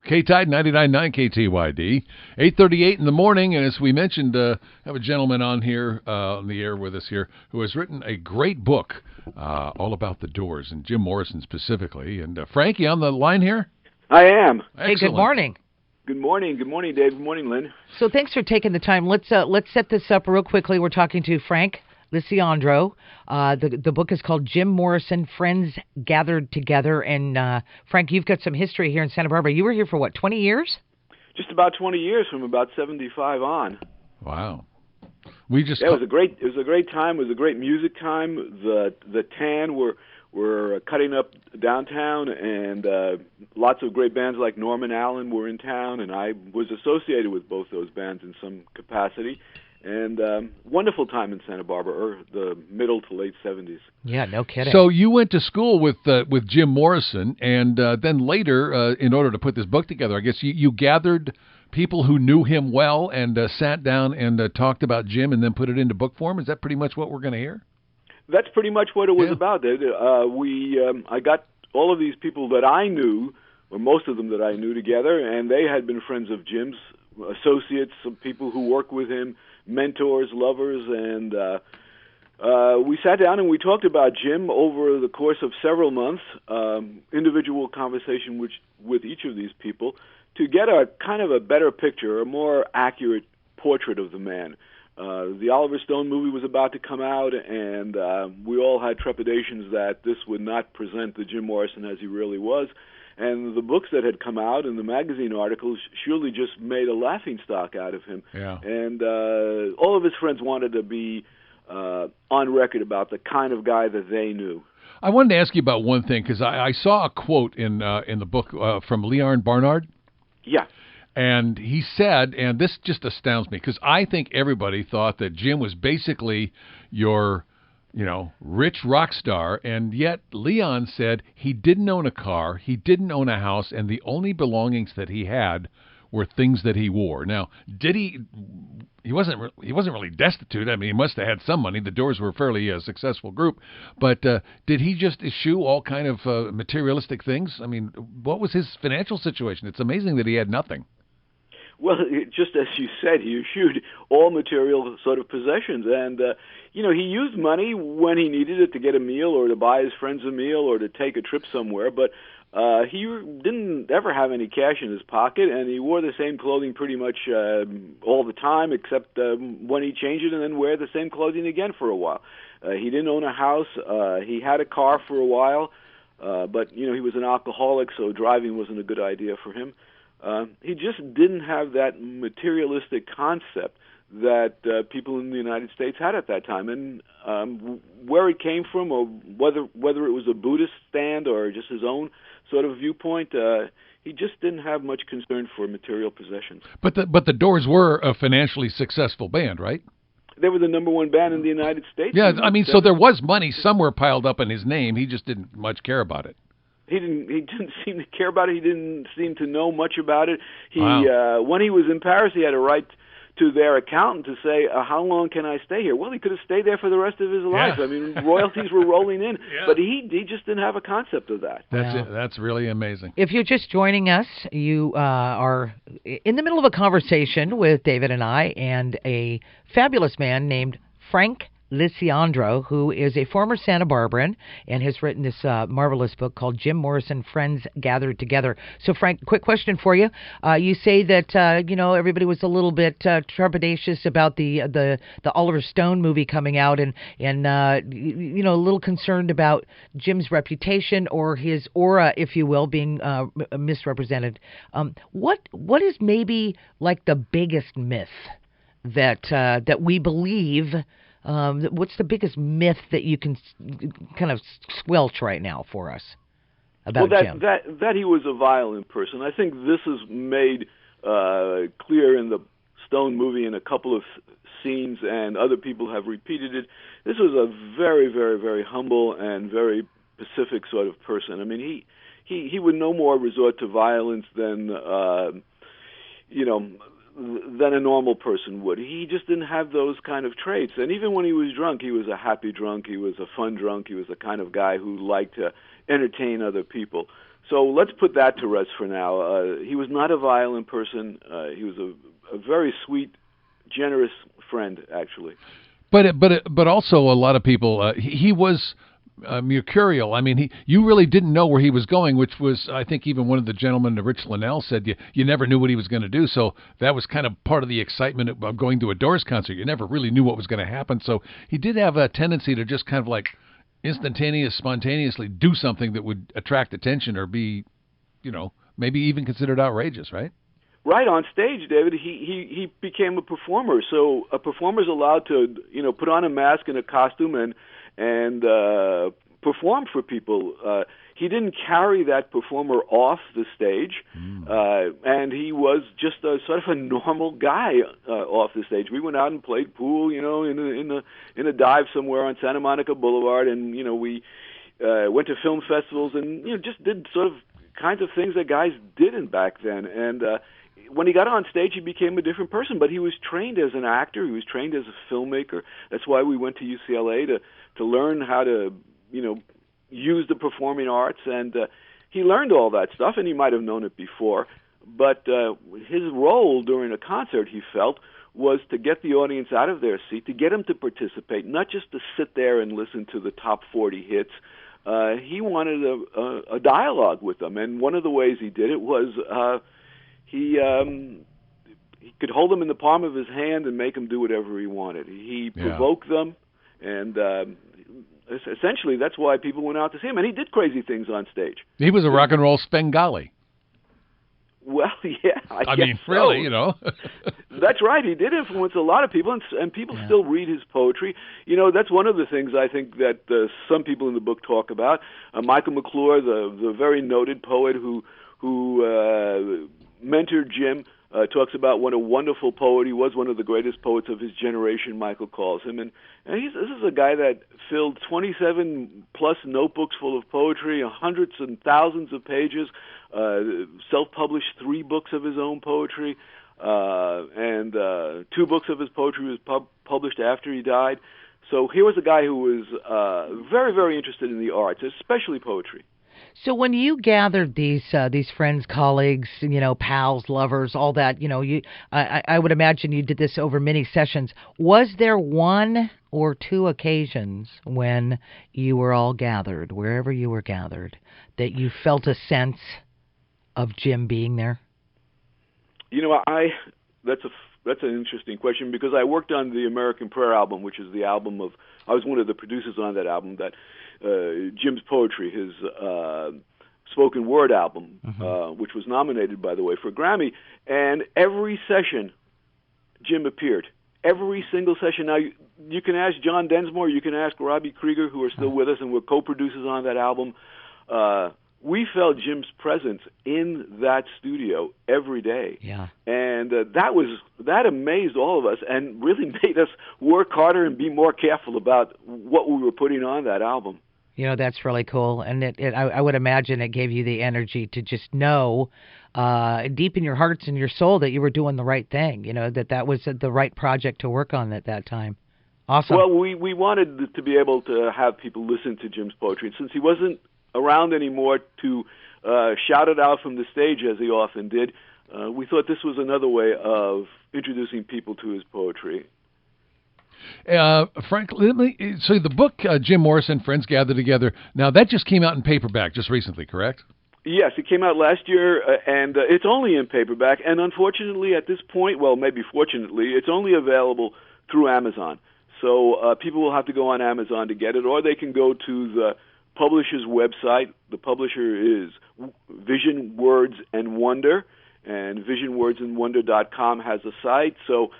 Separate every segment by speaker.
Speaker 1: KTYD 99.9 KTYD, 8:38 in the morning, and as we mentioned, have a gentleman on here, on the air with us here, who has written a great book all about the Doors, and Jim Morrison specifically. And Frank, you on the line here?
Speaker 2: I am.
Speaker 1: Excellent.
Speaker 3: Hey, good morning.
Speaker 2: Good morning. Good morning, Dave. Good morning, Lynn.
Speaker 3: So thanks for taking the time. Let's set this up real quickly. We're talking to Frank Lisciandro. The book is called Jim Morrison, Friends Gathered Together. And Frank, you've got some history here in Santa Barbara. You were here for, 20 years?
Speaker 2: Just about 20 years, from about 75 on.
Speaker 1: Wow.
Speaker 2: It was a great time. It was a great music time. The Tan were cutting up downtown, and lots of great bands like Norman Allen were in town, and I was associated with both those bands in some capacity. And wonderful time in Santa Barbara, or the middle to late 70s.
Speaker 3: Yeah, no kidding.
Speaker 1: So you went to school with Jim Morrison, and then later, in order to put this book together, I guess you gathered people who knew him well and sat down and talked about Jim and then put it into book form. Is that pretty much what we're going to hear?
Speaker 2: That's pretty much what it was about. I got all of these people that I knew, or most of them that I knew, together, and they had been friends of Jim's, associates, some people who worked with him, mentors, lovers, and we sat down and we talked about Jim over the course of several months, individual conversation with each of these people, to get a kind of a better picture, a more accurate portrait of the man. The Oliver Stone movie was about to come out, and we all had trepidations that this would not present the Jim Morrison as he really was. And the books that had come out and the magazine articles surely just made a laughingstock out of him.
Speaker 1: Yeah.
Speaker 2: And all of his friends wanted to be on record about the kind of guy that they knew.
Speaker 1: I wanted to ask you about one thing, because I saw a quote in the book from Leon Barnard.
Speaker 2: Yeah.
Speaker 1: And he said, and this just astounds me, because I think everybody thought that Jim was basically your, rich rock star, and yet Leon said he didn't own a car, he didn't own a house, and the only belongings that he had were things that he wore. Now, did he wasn't really destitute. I mean, he must have had some money. The Doors were a fairly successful group, but did he just eschew all kind of materialistic things? I mean, what was his financial situation? It's amazing that he had nothing.
Speaker 2: Well, just as you said, he eschewed all material sort of possessions, and he used money when he needed it to get a meal or to buy his friends a meal or to take a trip somewhere, but he didn't ever have any cash in his pocket, and he wore the same clothing pretty much all the time, except when he changed it and then wear the same clothing again for a while. He didn't own a house. He had a car for a while, but he was an alcoholic, so driving wasn't a good idea for him. He just didn't have that materialistic concept that people in the United States had at that time. And where it came from, or whether it was a Buddhist stand or just his own sort of viewpoint, he just didn't have much concern for material possessions.
Speaker 1: But the Doors were a financially successful band, right?
Speaker 2: They were the number one band in the United States.
Speaker 1: Yeah, I mean, so there was money somewhere piled up in his name. He just didn't much care about it.
Speaker 2: He didn't seem to care about it. He didn't seem to know much about it.
Speaker 1: Wow.
Speaker 2: When he was in Paris, he had to write to their accountant to say, how long can I stay here? Well, he could have stayed there for the rest of his life.
Speaker 1: Yeah.
Speaker 2: I mean, royalties were rolling in,
Speaker 1: yeah.
Speaker 2: But he just didn't have a concept of that.
Speaker 1: That's really amazing.
Speaker 3: If you're just joining us, you are in the middle of a conversation with David and I and a fabulous man named Frank Lisciandro, who is a former Santa Barbaran and has written this marvelous book called Jim Morrison, Friends Gathered Together. So, Frank, quick question for you. You say that, everybody was a little bit trepidatious about the Oliver Stone movie coming out and a little concerned about Jim's reputation or his aura, if you will, being misrepresented. What is maybe like the biggest myth that we believe? What's the biggest myth that you can kind of squelch right now for us about Jim?
Speaker 2: That he was a violent person. I think this is made clear in the Stone movie in a couple of scenes, and other people have repeated it. This was a very, very, very humble and very pacific sort of person. I mean, he would no more resort to violence than than a normal person would. He just didn't have those kind of traits. And even when he was drunk, he was a happy drunk. He was a fun drunk. He was the kind of guy who liked to entertain other people. So let's put that to rest for now. He was not a violent person. He was a very sweet, generous friend, actually.
Speaker 1: But also a lot of people. He was mercurial. I mean, you really didn't know where he was going, which was, I think, even one of the gentlemen, Rich Linnell, said you never knew what he was going to do. So that was kind of part of the excitement of going to a Doors concert. You never really knew what was going to happen. So he did have a tendency to just kind of like spontaneously do something that would attract attention or be, maybe even considered outrageous, right?
Speaker 2: Right, on stage, David, he became a performer. So a performer's allowed to, put on a mask and a costume and perform for people. He didn't carry that performer off the stage, and he was just a sort of a normal guy off the stage. We went out and played pool, in a dive somewhere on Santa Monica Boulevard, and we went to film festivals and just did sort of kinds of things that guys didn't back then. And when he got on stage, he became a different person. But he was trained as an actor. He was trained as a filmmaker. That's why we went to UCLA to learn how to use the performing arts, and he learned all that stuff, and he might have known it before, but his role during a concert, he felt, was to get the audience out of their seat, to get them to participate, not just to sit there and listen to the top 40 hits. He wanted a dialogue with them, and one of the ways he did it was he could hold them in the palm of his hand and make them do whatever he wanted. He provoked them, and essentially, that's why people went out to see him, and he did crazy things on stage.
Speaker 1: He was a rock and roll Svengali.
Speaker 2: Well, yeah, I
Speaker 1: mean,
Speaker 2: so.
Speaker 1: Really,
Speaker 2: That's right. He did influence a lot of people, and people still read his poetry. That's one of the things I think that some people in the book talk about. Michael McClure, the very noted poet who mentored Jim, talks about what a wonderful poet he was, one of the greatest poets of his generation, Michael calls him. And this is a guy that filled 27-plus notebooks full of poetry, hundreds and thousands of pages, self-published 3 books of his own poetry, and 2 books of his poetry was published after he died. So here was a guy who was very, very interested in the arts, especially poetry.
Speaker 3: So when you gathered these friends, colleagues, pals, lovers, all that, I would imagine you did this over many sessions. Was there one or two occasions when you were all gathered, wherever you were gathered, that you felt a sense of Jim being there?
Speaker 2: That's an interesting question, because I worked on the American Prayer album, which is the album I was one of the producers on that album, that Jim's poetry, his spoken word album, which was nominated, by the way, for a Grammy. And every session, Jim appeared. Every single session. Now, you can ask John Densmore, you can ask Robbie Krieger, who are still with us and were co-producers on that album. We felt Jim's presence in that studio every day.
Speaker 3: Yeah.
Speaker 2: And that amazed all of us and really made us work harder and be more careful about what we were putting on that album.
Speaker 3: That's really cool. And I would imagine it gave you the energy to just know deep in your hearts and your soul that you were doing the right thing, that was the right project to work on at that time. Awesome.
Speaker 2: Well, we wanted to be able to have people listen to Jim's poetry. And since he wasn't around anymore to shout it out from the stage as he often did, we thought this was another way of introducing people to his poetry.
Speaker 1: Frank, so the book, Jim Morrison, Friends Gather Together, now that just came out in paperback just recently, correct?
Speaker 2: Yes, it came out last year, and it's only in paperback. And unfortunately, at this point, well, maybe fortunately, it's only available through Amazon. So people will have to go on Amazon to get it, or they can go to the publisher's website. The publisher is Vision Words and Wonder, and visionwordsandwonder.com has a site. So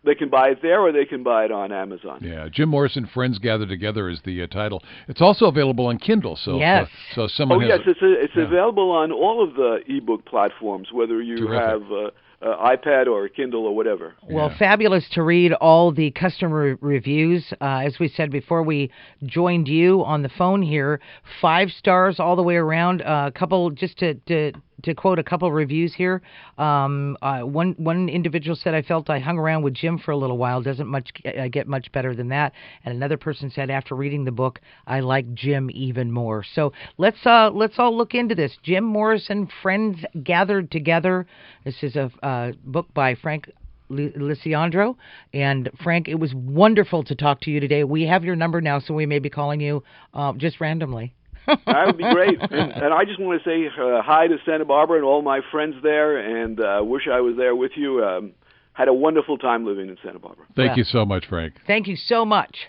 Speaker 2: they can buy it there, or they can buy it on Amazon.
Speaker 1: Yeah, Jim Morrison, Friends Gather Together is the title. It's also available on Kindle. So
Speaker 3: yes.
Speaker 1: So someone
Speaker 2: it's available on all of the ebook platforms, whether you
Speaker 1: Terrific.
Speaker 2: have iPad or Kindle or whatever.
Speaker 3: Well,
Speaker 1: Yeah.
Speaker 3: fabulous to read all the customer reviews. As we said before we joined you on the phone here, 5 stars all the way around. A couple, just to quote a couple reviews here. One individual said, "I felt I hung around with Jim for a little while. Doesn't get much better than that." And another person said, "After reading the book, I like Jim even more." So let's all look into this. Jim Morrison, Friends Gathered Together. This is a book by Frank Lisciandro. And Frank, it was wonderful to talk to you today. We have your number now, so we may be calling you just randomly.
Speaker 2: That would be great. And I just want to say hi to Santa Barbara and all my friends there, and wish I was there with you. Had a wonderful time living in Santa Barbara.
Speaker 1: Thank you so much, Frank.
Speaker 3: Thank you so much.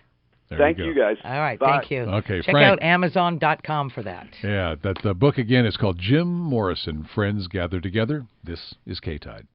Speaker 1: There
Speaker 2: Thank
Speaker 1: you
Speaker 2: you,
Speaker 1: go.
Speaker 2: guys.
Speaker 3: All right,
Speaker 2: Bye.
Speaker 3: thank you.
Speaker 1: Okay,
Speaker 3: Check
Speaker 1: Frank.
Speaker 3: out Amazon.com for that.
Speaker 1: Yeah, the book again is called Jim Morrison, Friends Gathered Together. This is KTYD.